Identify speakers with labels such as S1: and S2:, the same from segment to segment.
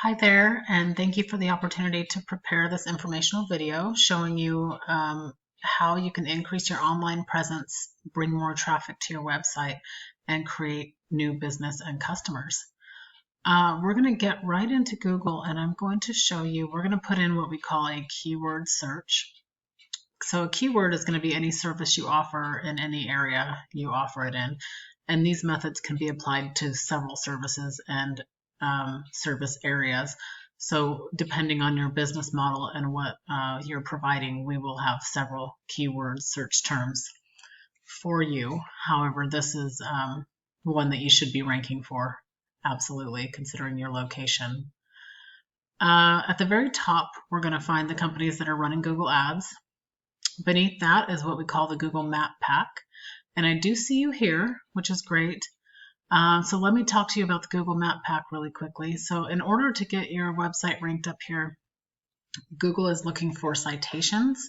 S1: Hi there, and thank you for the opportunity to prepare this informational video showing you how you can increase your online presence, bring more traffic to your website, and create new business and customers. We're going to get right into Google, and I'm going to show you, we're going to put in what we call a keyword search. So a keyword is going to be any service you offer in any area you offer it in. And these methods can be applied to several services and service areas. So depending on your business model and what you're providing, we will have several keyword search terms for you. However, this is one that you should be ranking for, absolutely, considering your location. At the very top, we're going to find the companies that are running Google Ads. Beneath that is what we call the Google Map Pack. And I do see you here, which is great. So let me talk to you about the Google Map Pack really quickly. So in order to get your website ranked up here, Google is looking for citations.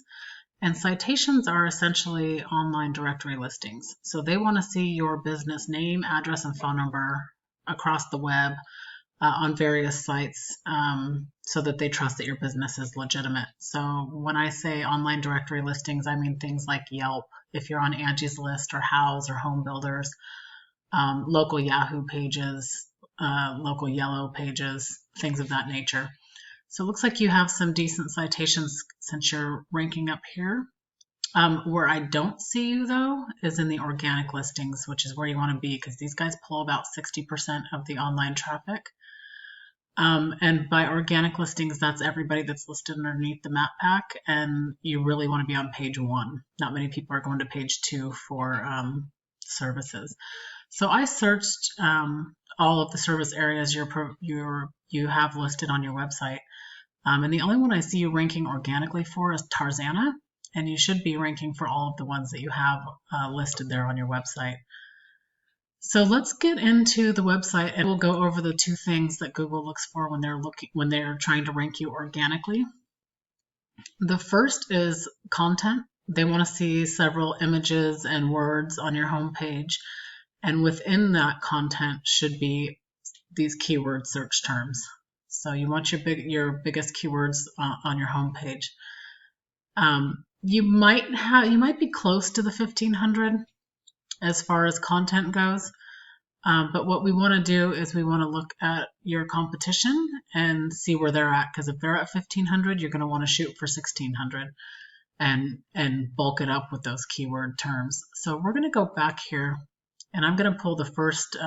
S1: And citations are essentially online directory listings. So they want to see your business name, address, and phone number across the web on various sites so that they trust that your business is legitimate. So when I say online directory listings, I mean things like Yelp, if you're on Angie's List or Houzz or Home Builders, local Yahoo pages, local Yellow pages, things of that nature. So it looks like you have some decent citations since you're ranking up here. Where I don't see you, though, is in the organic listings, which is where you want to be because these guys pull about 60% of the online traffic. And by organic listings, that's everybody that's listed underneath the map pack, and you really want to be on page 1. Not many people are going to page 2 for services. So I searched all of the service areas you have listed on your website, and the only one I see you ranking organically for is Tarzana, and you should be ranking for all of the ones that you have listed there on your website. So let's get into the website, and we'll go over the two things that Google looks for when they're trying to rank you organically. The first is content. They want to see several images and words on your homepage, and within that content should be these keyword search terms. So you want your biggest keywords on your homepage. You might be close to the 1500 as far as content goes. But what we want to do is we want to look at your competition and see where they're at, because if they're at 1500, you're going to want to shoot for 1600 and bulk it up with those keyword terms. So we're going to go back here, and I'm going to pull the first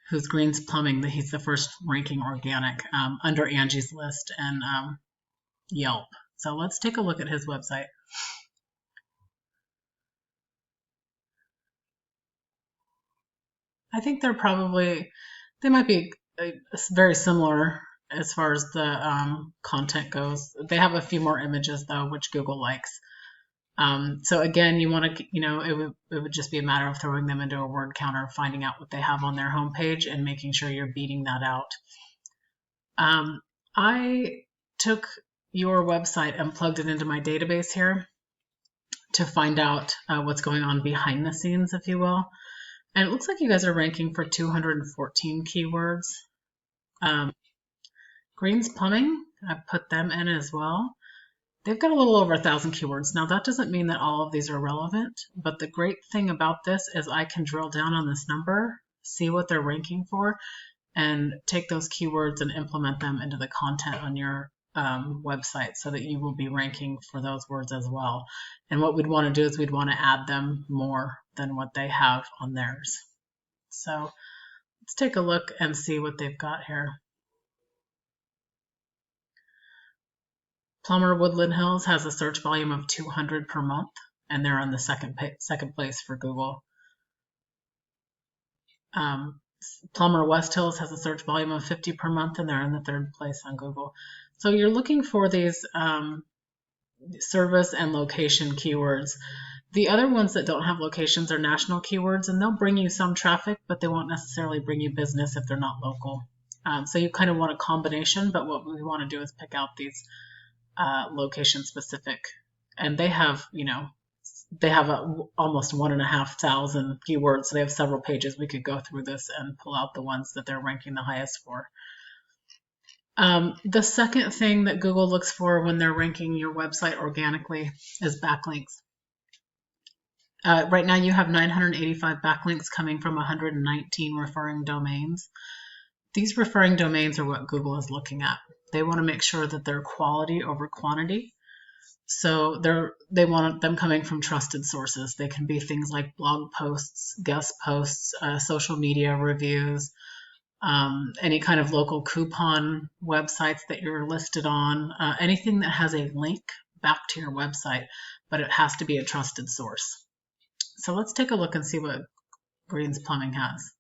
S1: who's Green's Plumbing. He's the first ranking organic under Angie's List and Yelp. So let's take a look at his website. I think they might be very similar as far as the content goes. They have a few more images though, which Google likes. So again, you want to, it would just be a matter of throwing them into a word counter, finding out what they have on their homepage and making sure you're beating that out. I took your website and plugged it into my database here to find out what's going on behind the scenes, if you will. And it looks like you guys are ranking for 214 keywords. Green's Plumbing, I put them in as well. They've got a little over 1,000 keywords. Now that doesn't mean that all of these are relevant, but the great thing about this is I can drill down on this number, see what they're ranking for, and take those keywords and implement them into the content on your website so that you will be ranking for those words as well. And what we'd want to do is we'd want to add them more than what they have on theirs. So let's take a look and see what they've got here. Plumber Woodland Hills has a search volume of 200 per month, and they're on the second place for Google. Plumber West Hills has a search volume of 50 per month, and they're in the 3rd place on Google. So you're looking for these service and location keywords. The other ones that don't have locations are national keywords, and they'll bring you some traffic, but they won't necessarily bring you business if they're not local. So you kind of want a combination, but what we want to do is pick out these location specific, and they have, they have almost 1,500 keywords. So they have several pages. We could go through this and pull out the ones that they're ranking the highest for. The second thing that Google looks for when they're ranking your website organically is backlinks. Right now you have 985 backlinks coming from 119 referring domains. These referring domains are what Google is looking at. They want to make sure that they're quality over quantity. So they want them coming from trusted sources. They can be things like blog posts, guest posts, social media reviews, any kind of local coupon websites that you're listed on, anything that has a link back to your website, but it has to be a trusted source. So let's take a look and see what Green's Plumbing has.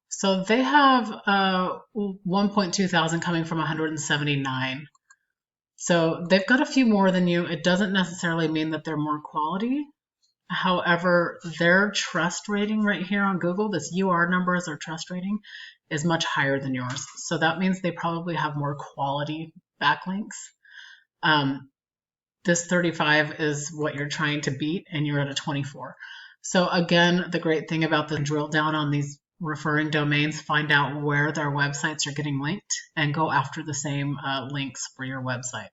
S1: So they have 1.2 thousand coming from 179. So they've got a few more than you. It doesn't necessarily mean that they're more quality. However, their trust rating right here on Google, this UR number as their trust rating, is much higher than yours. So that means they probably have more quality backlinks. This 35 is what you're trying to beat, and you're at a 24. So again, the great thing about the drill down on these referring domains, find out where their websites are getting linked and go after the same links for your website.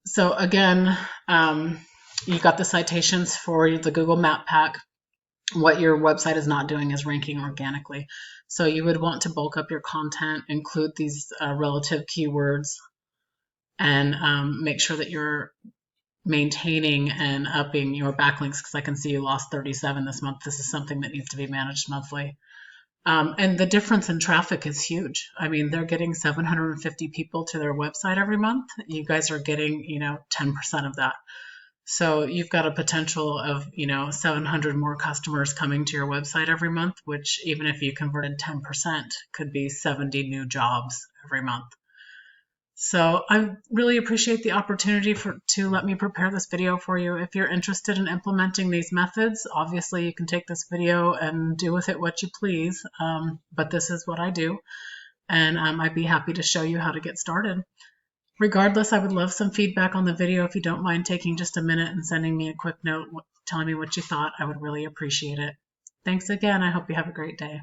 S1: So again, you got the citations for the Google Map Pack. What your website is not doing is ranking organically. So you would want to bulk up your content, include these relative keywords, and make sure that you're maintaining and upping your backlinks, because I can see you lost 37 this month. This is something that needs to be managed monthly. And the difference in traffic is huge. I mean, they're getting 750 people to their website every month. You guys are getting, 10% of that. So you've got a potential of, 700 more customers coming to your website every month, which even if you converted 10% could be 70 new jobs every month. So I really appreciate the opportunity to let me prepare this video for you. If you're interested in implementing these methods, obviously you can take this video and do with it what you please, but this is what I do, and I'd be happy to show you how to get started. Regardless, I would love some feedback on the video. If you don't mind taking just a minute and sending me a quick note telling me what you thought, I would really appreciate it. Thanks again. I hope you have a great day.